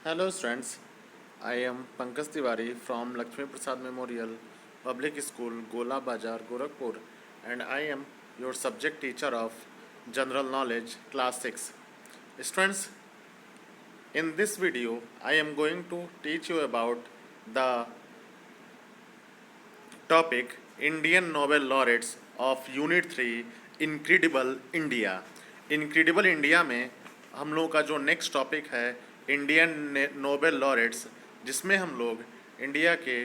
Hello students, I am Pankaj Tiwari from Lakshmi Prasad Memorial Public School, Gola Bazar, Gorakhpur, and I am your subject teacher of General Knowledge, Class 6. Students, in this video, I am going to teach you about the topic Indian Nobel Laureates of Unit 3 incredible India. Incredible India में हम लोगों का जो next topic है Indian Nobel laureates, जिसमें हम लोग India के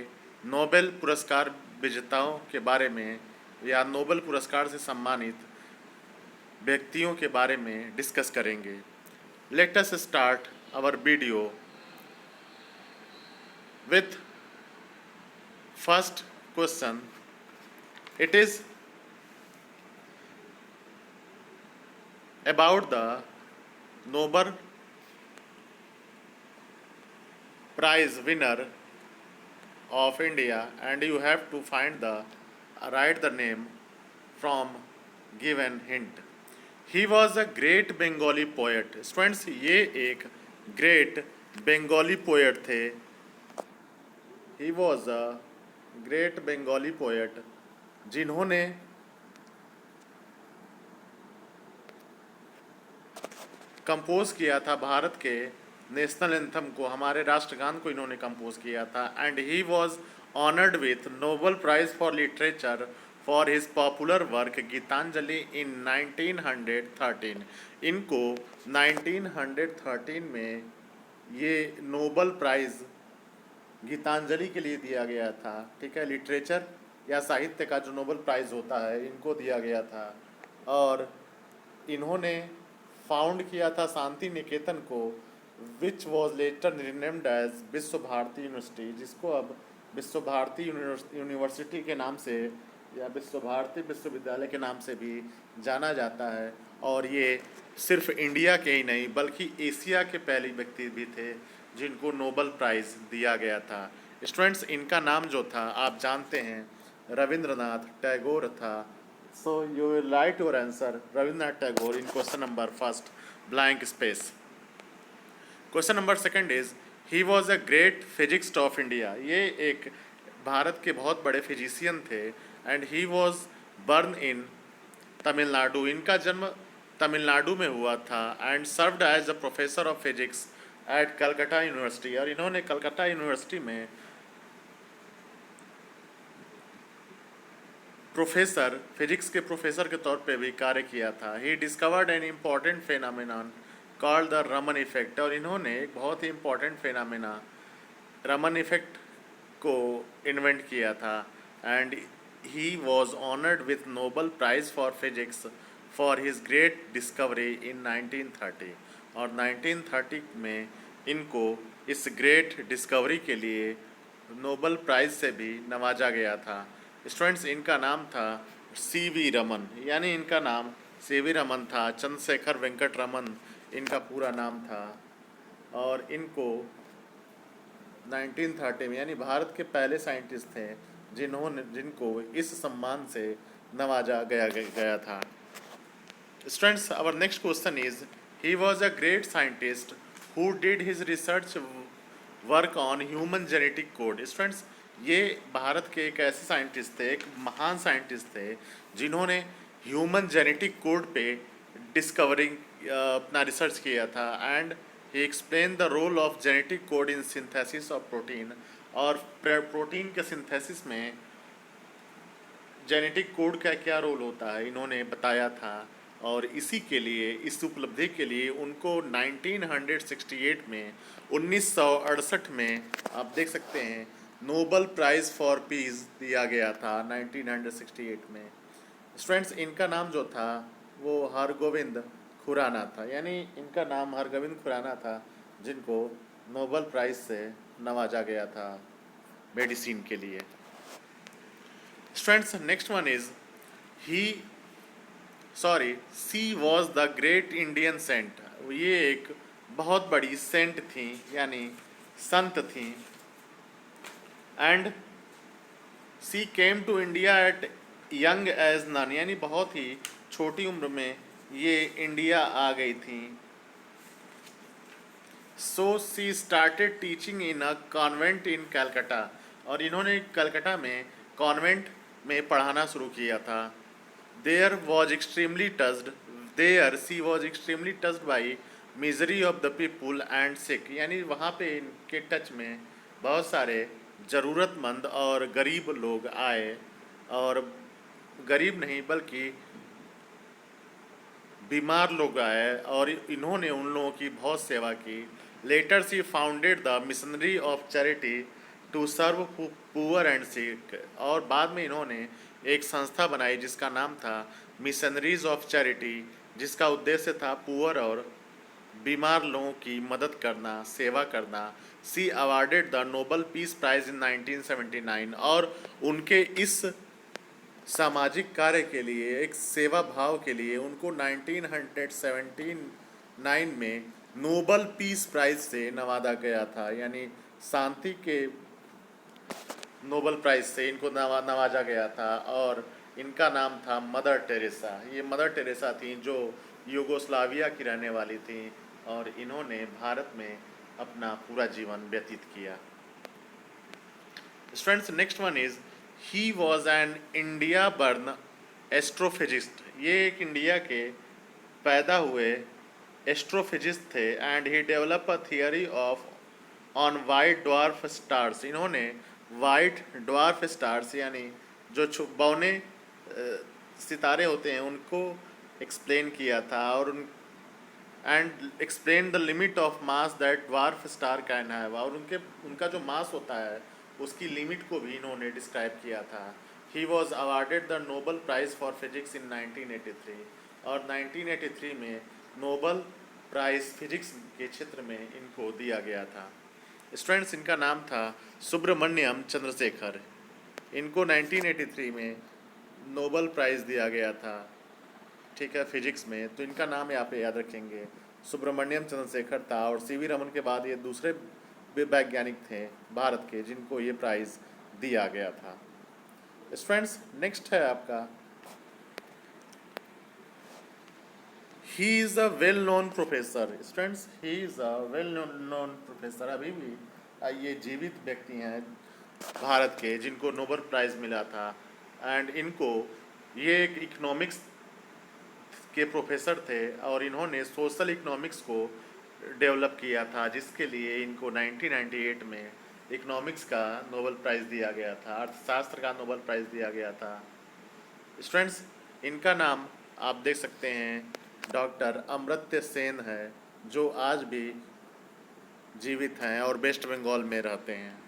नोबेल पुरस्कार विजेताओं के बारे में या नोबेल पुरस्कार से सम्मानित व्यक्तियों के बारे में डिस्कस करेंगे। Let us start our video with first question. It is about the Nobel Prize winner of India, and you have to find the write the name from given hint. He was a great Bengali poet. Students, ये एक great Bengali poet थे। He was a great Bengali poet जिन्होंने compose किया था भारत के national anthem को, हमारे राष्ट्रगान को इन्होंने कंपोज किया था। And he was honoured with Nobel prize for literature for his popular work Gitanjali in 1913। इनको 1913 में ये नोबेल प्राइज गीतांजलि के लिए दिया गया था। ठीक है, लिटरेचर या साहित्य का जो नोबेल प्राइज होता है इनको दिया गया था। और इन्होंने फाउंड किया था शांति निकेतन को, which was later renamed as Vishwa Bharati university, जिसको अब विश्व भारती यूनिवर्सिटी के नाम से या विश्व भारती विश्वविद्यालय के नाम से भी जाना जाता है। और ये सिर्फ इंडिया के ही नहीं बल्कि एशिया के पहले व्यक्ति भी थे जिनको नोबेल प्राइज़ दिया गया था। स्टूडेंट्स, इनका नाम जो था आप जानते हैं रविंद्रनाथ टैगोर था। So you will write your answer Rabindranath Tagore in question number first, blank space. Question number second is he was a great physicist of India. ये एक भारत के बहुत बड़े फिजिशियन थे। And he was born in Tamil Nadu. इनका जन्म तमिलनाडु में हुआ था। And served as a professor of physics at Calcutta university. और इन्होंने कलकत्ता यूनिवर्सिटी में प्रोफेसर फिजिक्स के प्रोफेसर के तौर पे भी कार्य किया था। He discovered an important phenomenon called the Raman effect. और इन्होंने एक बहुत ही इम्पॉर्टेंट फेनामिना रमन इफेक्ट को इन्वेंट किया था। And he was honoured with Nobel prize for physics for his great discovery in 1930। और 1930 में इनको इस ग्रेट डिस्कवरी के लिए नोबेल प्राइज से भी नवाजा गया था। स्टूडेंट्स, इनका नाम था सीवी रमन, यानी इनका नाम सीवी रमन था। चंद्रशेखर वेंकट रमन इनका पूरा नाम था। और इनको 1930 में यानी भारत के पहले साइंटिस्ट थे जिनको इस सम्मान से नवाजा गया था। Students, our next question is he was a great scientist who did his research work on human genetic code. Students, ये भारत के एक ऐसे साइंटिस्ट थे, एक महान साइंटिस्ट थे जिन्होंने ह्यूमन जेनेटिक कोड पे डिस्कवरिंग अपना रिसर्च किया था। And he explain the role of genetic code in synthesis of protein. और प्रोटीन के सिंथेसिस में जेनेटिक कोड का क्या रोल होता है इन्होंने बताया था। और इसी के लिए, इस उपलब्धि के लिए उनको 1968 में 1968 में आप देख सकते हैं नोबेल प्राइज़ फॉर पीस दिया गया था 1968 में। स्टूडेंट्स, इनका नाम जो था वो हरगोविंद खुराना था, यानी इनका नाम हरगोविंद खुराना था जिनको नोबेल प्राइज़ से नवाजा गया था मेडिसिन के लिए। Students, next one is she was the great Indian saint. ये एक बहुत बड़ी सेंट थी, यानी संत थी। And she came to India at young age nun, यानी बहुत ही छोटी उम्र में ये इंडिया आ गई थी। So she started teaching in a convent in Calcutta, और इन्होंने कलकत्ता में कॉन्वेंट में पढ़ाना शुरू किया था। There was extremely touched there she was extremely touched by misery of the people and sick, यानी वहाँ पे इनके टच में बहुत सारे ज़रूरतमंद और गरीब लोग आए, और गरीब नहीं बल्कि बीमार लोग आए, और इन्होंने उन लोगों की बहुत सेवा की। Later she founded the missionary of charity to serve poor and sick, और बाद में इन्होंने एक संस्था बनाई जिसका नाम था मिशनरीज ऑफ चैरिटी, जिसका उद्देश्य था पुअर और बीमार लोगों की मदद करना, सेवा करना। She awarded the Nobel peace prize in 1979, और उनके इस सामाजिक कार्य के लिए, एक सेवा भाव के लिए उनको 1979 में नोबल पीस प्राइज से नवाजा गया था, यानी शांति के नोबल प्राइज से इनको नवाजा गया था। और इनका नाम था मदर टेरेसा। ये मदर टेरेसा थी जो यूगोस्लाविया की रहने वाली थी, और इन्होंने भारत में अपना पूरा जीवन व्यतीत किया। Students, next one is he was an India burn astrophysicist. ये एक इंडिया के पैदा हुए एस्ट्रोफिजिस्ट थे। And he develop a theory of on white dwarf stars. इन्होंने वाइट ड्वार्फ स्टार्स यानी जो बौने सितारे होते हैं उनको एक्सप्लेन किया था, और उन and explain the limit of mass that dwarf star can have, और उनका जो मास होता है उसकी लिमिट को भी इन्होंने डिस्क्राइब किया था। He was awarded the Nobel prize for physics in 1983, और 1983 में नोबल प्राइज़ फिजिक्स के क्षेत्र में इनको दिया गया था। स्टूडेंट्स, इनका नाम था सुब्रमण्यम चंद्रशेखर। इनको 1983 में नोबल प्राइज़ दिया गया था, ठीक है, फिजिक्स में। तो इनका नाम यहाँ पे याद रखेंगे, सुब्रमण्यम चंद्रशेखर था। और सीवी रमन के बाद ये दूसरे वैज्ञानिक थे भारत के जिनको ये प्राइज़ दिया गया था। स्टूडेंट्स, नेक्स्ट है आपका, he is a well known professor. Students, he is a well known professor. अभी भी ये जीवित व्यक्ति हैं भारत के जिनको नोबल प्राइज़ मिला था। एंड इनको ये एक इकोनॉमिक्स के प्रोफेसर थे, और इन्होंने सोशल इकोनॉमिक्स को डेवलप किया था, जिसके लिए इनको 1998 में इकोनॉमिक्स का नोबल प्राइज़ दिया गया था, अर्थशास्त्र का नोबल प्राइज़ दिया गया था। स्टूडेंट्स, इनका नाम आप देख सकते हैं डॉक्टर अमर्त्य सेन है, जो आज भी जीवित हैं और वेस्ट बंगाल में रहते हैं।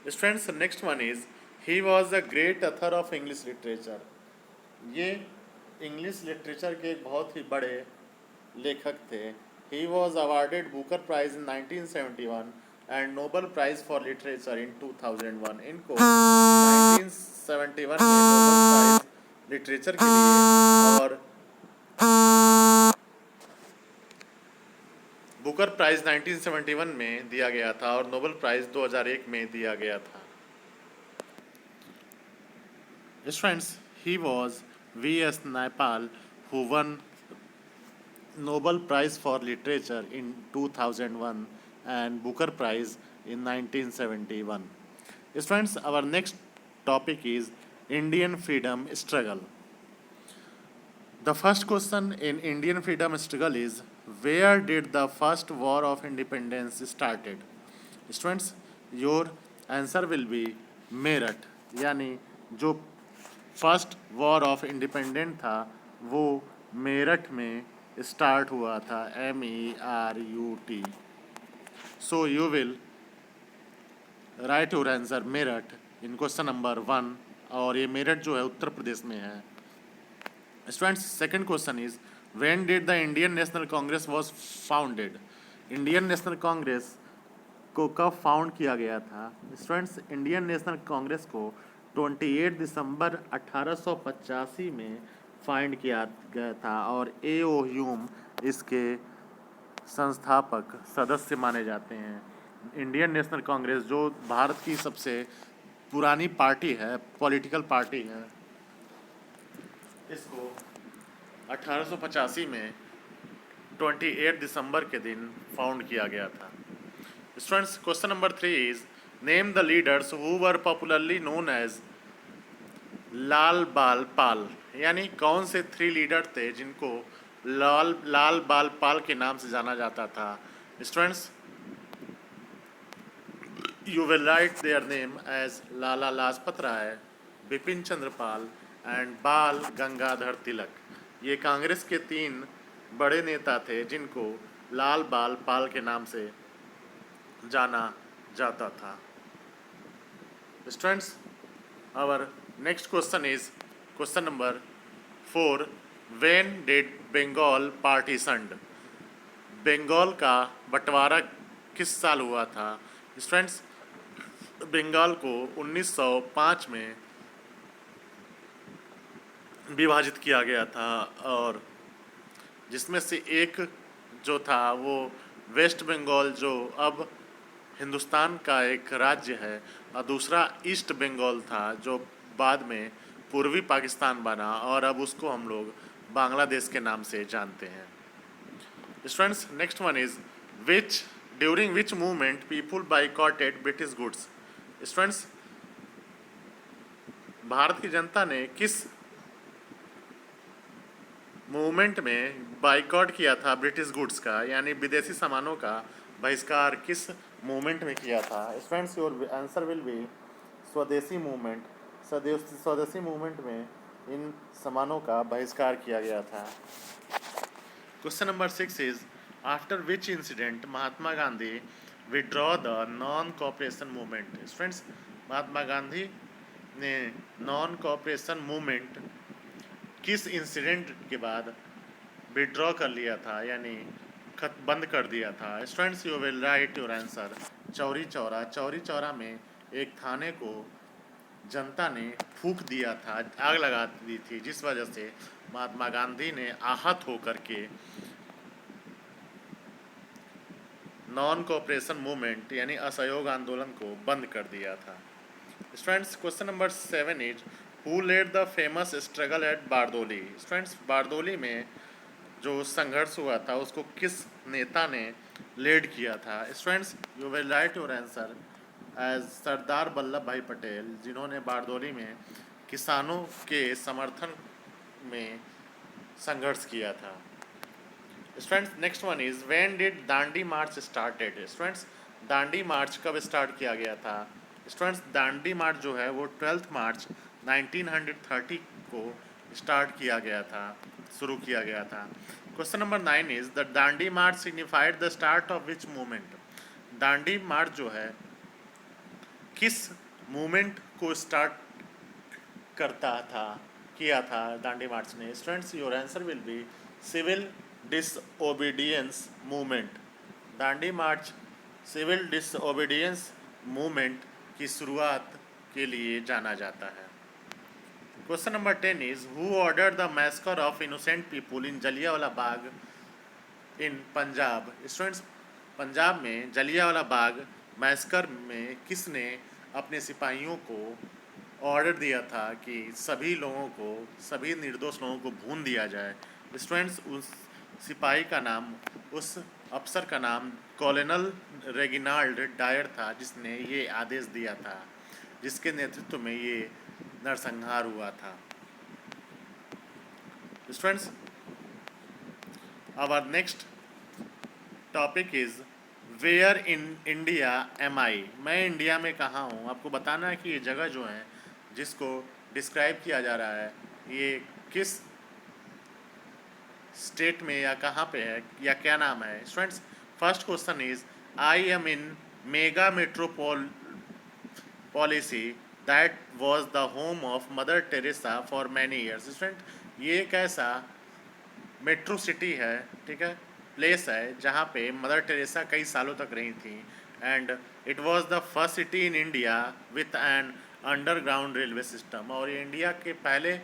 Students, next one is he was a great author of English literature. ये इंग्लिश लिटरेचर के एक बहुत ही बड़े लेखक थे। He was awarded Booker prize in 1971 and Nobel prize for literature in 2001। इनको 1971 में नोबल प्राइज लिटरेचर के लिए और बुकर प्राइज 1971 में दिया गया था, और नोबल प्राइज 2001 में दिया गया था। Friends, he was V.S. Naipaul, who won Nobel Prize for Literature in 2001 and Booker Prize in 1971. Friends, our next topic is Indian freedom struggle. The first question in Indian freedom struggle is, where did the first war of independence started? Students, your answer will be Meerut, यानी जो first war of independent था वो मेरठ में start हुआ था, MERUT। So you will write your answer Meerut in question number 1, और ये मेरठ जो है उत्तर प्रदेश में है। Students, second question is, when did the Indian national Congress was founded? Indian national Congress को कब फाउंड किया गया था? स्टूडेंट्स, इंडियन नेशनल कांग्रेस को 28 दिसंबर 1885 में फाइंड किया गया था, और A.O. ह्यूम इसके संस्थापक सदस्य माने जाते हैं। इंडियन नेशनल कांग्रेस जो भारत की सबसे पुरानी पार्टी है, पॉलिटिकल पार्टी है, इसको 1885 में 28 दिसंबर के दिन फाउंड किया गया था। Students, question number 3 is name the leaders who were popularly known as Lal Bal Pal, यानी कौन से 3 लीडर थे जिनको लाल बाल पाल के नाम से जाना जाता था। Students, you will write their name as Lala Lajpat Rai, Bipin Chandra Pal and बाल गंगाधर तिलक। ये कांग्रेस के 3 बड़े नेता थे जिनको लाल बाल पाल के नाम से जाना जाता था। Students, our next question is question number 4, when did Bengal partitioned, Bengal का बंटवारा किस साल हुआ था। स्टूडेंट्स, बंगाल को 1905 में विभाजित किया गया था, और जिसमें से एक जो था वो वेस्ट बंगाल जो अब हिंदुस्तान का एक राज्य है, और दूसरा ईस्ट बंगाल था जो बाद में पूर्वी पाकिस्तान बना, और अब उसको हम लोग बांग्लादेश के नाम से जानते हैं। Students, next one is during which movement people boycotted British goods. Students, Bharat की जनता ने किस मूवमेंट में बाइकॉट किया था ब्रिटिश गुड्स का, यानी विदेशी सामानों का बहिष्कार किस मूवमेंट में किया था। Students, your answer will be Swadeshi movement. Swadeshi movement में इन सामानों का बहिष्कार किया गया था। Question number 6 is after which incident Mahatma Gandhi withdraw the non cooperation movement. Students, Mahatma Gandhi ने नॉन कोऑपरेशन मूवमेंट किस इंसिडेंट के बाद विड्रॉ कर लिया था, यानी बंद कर दिया था। Students, you will write your answer Chauri Chaura. Chauri Chaura में एक थाने को जनता ने फूंक दिया था, आग लगा दी थी, जिस वजह से महात्मा गांधी ने आहत होकर के नॉन कोऑपरेशन मूवमेंट यानी असहयोग आंदोलन को बंद कर दिया था। Students, question number 7 is who led the famous struggle at Bardoli. Students, Bardoli में जो संघर्ष हुआ था उसको किस नेता ने लीड किया था। Students, you will write your answer as Sardar Vallabh Bhai Patel, जिन्होंने बारदोली में किसानों के समर्थन में संघर्ष किया था। Students, next one is when did Dandi march started. Students, Dandi march कब स्टार्ट किया गया था। स्टूडेंट्स, दांडी मार्च जो है वो 12 मार्च 1930 को स्टार्ट किया गया था, शुरू किया गया था। Question number 9 is the Dandi march signified the start of which movement. Dandi march जो है किस मूवमेंट को स्टार्ट किया था दांडी मार्च ने। Students, your answer will be civil disobedience movement. Dandi march civil disobedience movement की शुरुआत के लिए जाना जाता है। Question number 10 is who ordered the massacre of innocent people in Jallianwala Bagh in Punjab. Students, Punjab में जलियांवाला बाग मैसकर में किसने अपने सिपाहियों को ऑर्डर दिया था कि सभी निर्दोष लोगों को भून दिया जाए। स्टूडेंट्स, उस सिपाही का नाम, उस अफसर का नाम कॉलोनल रेगिनाल्ड डायर था, जिसने ये आदेश दिया था, जिसके नेतृत्व में ये नरसंहार हुआ था। Students, our next topic is where in India am I. मैं इंडिया में कहाँ हूँ। आपको बताना है कि ये जगह जो है जिसको डिस्क्राइब किया जा रहा है ये किस स्टेट में या कहाँ पे है या क्या नाम है। Students, first question is I am in mega Metropole policy that was the home of mother Teresa for many years. Student, ये एक ऐसा मेट्रो सिटी है, ठीक है, प्लेस है जहाँ पे मदर टेरेसा कई सालों तक रही थी, and it was the first city in India with an underground railway system. और ये इंडिया के पहले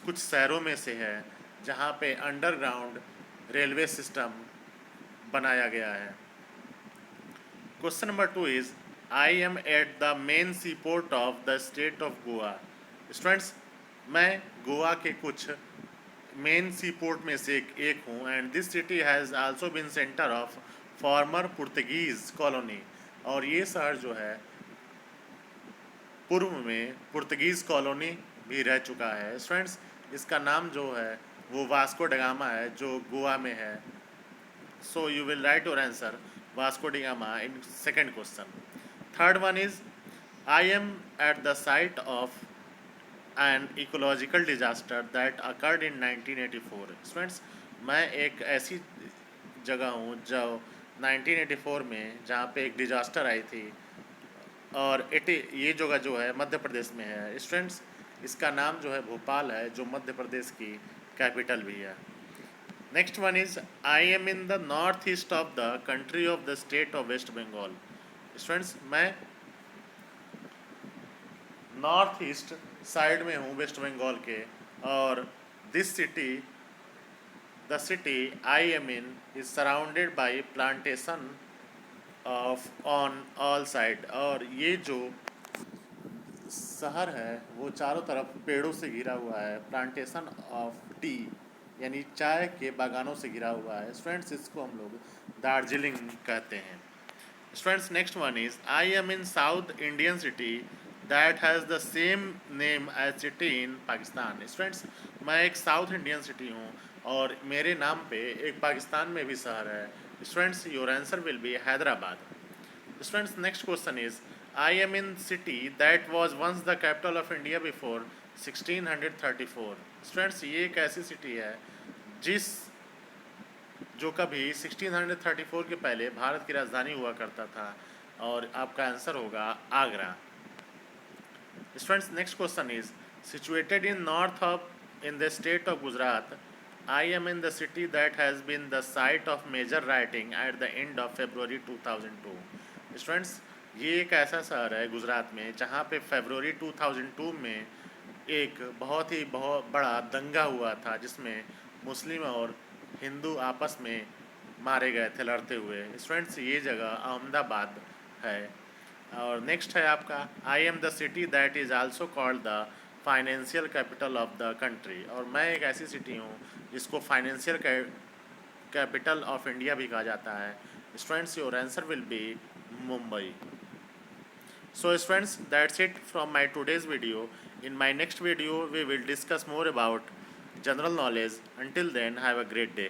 कुछ शहरों में से है जहाँ पे अंडरग्राउंड रेलवे सिस्टम बनाया गया है। Question number 2 is I am at the main seaport of the state of Goa. Students, मैं गोवा के कुछ मेन सी पोर्ट में से एक हूँ, and this city has also been centre of former Portuguese colony. और ये शहर जो है पूर्व में पुर्तगीज़ कॉलोनी भी रह चुका है। स्टूडेंट्स, इसका नाम जो है वो वास्को डगामा है, जो गोवा में है। So you will write your answer Vasco da Gama in second question. Third one is, I am at the site of an ecological disaster that occurred in 1984। Students, मैं एक ऐसी जगह हूँ जो 1984 में जहाँ पे एक डिजास्टर आई थी, और ये जगह जो है मध्य प्रदेश में है। स्टूडेंट्स, इसका नाम जो है भोपाल है, जो मध्य प्रदेश की कैपिटल भी है। Next one is, I am in the north east of the country of the state of west Bengal. Students, मैं नॉर्थ ईस्ट साइड में हूँ वेस्ट बंगाल के, और this city the city I am in is surrounded by plantation of on all side. और ये जो शहर है वो चारों तरफ पेड़ों से घिरा हुआ है, प्लांटेशन ऑफ टी यानी चाय के बागानों से घिरा हुआ है। स्टूडेंट्स, इसको हम लोग दार्जिलिंग कहते हैं। Students, next one is, I am in south Indian city that has the same name as city in Pakistan. Students, मैं एक साउथ इंडियन सिटी हूँ और मेरे नाम पे एक पाकिस्तान में भी शहर है। Students, your answer will be Hyderabad. Students, next question is, I am in city that was once the capital of India before 1634। Students, ये एक ऐसी सिटी है जो कभी 1634 के पहले भारत की राजधानी हुआ करता था, और आपका आंसर होगा Agra. Students, next question is, situated in north of in the state of Gujarat, I am in the city that has been the site of major rioting at the end of February 2002। Students, ये एक ऐसा शहर है गुजरात में जहाँ पे फरवरी 2002 में एक बहुत बड़ा दंगा हुआ था, जिसमें मुस्लिम और हिंदू आपस में मारे गए थे लड़ते हुए। स्टूडेंट्स, ये जगह अहमदाबाद है। और नेक्स्ट है आपका, I am the city that is also called the financial capital of the country. और मैं एक ऐसी सिटी हूँ जिसको फाइनेंशियल कैपिटल ऑफ इंडिया भी कहा जाता है। Students, your answer will B Mumbai. So friends, that's it from my today's video. In my next video, we will discuss more about general knowledge. Until then, have a great day.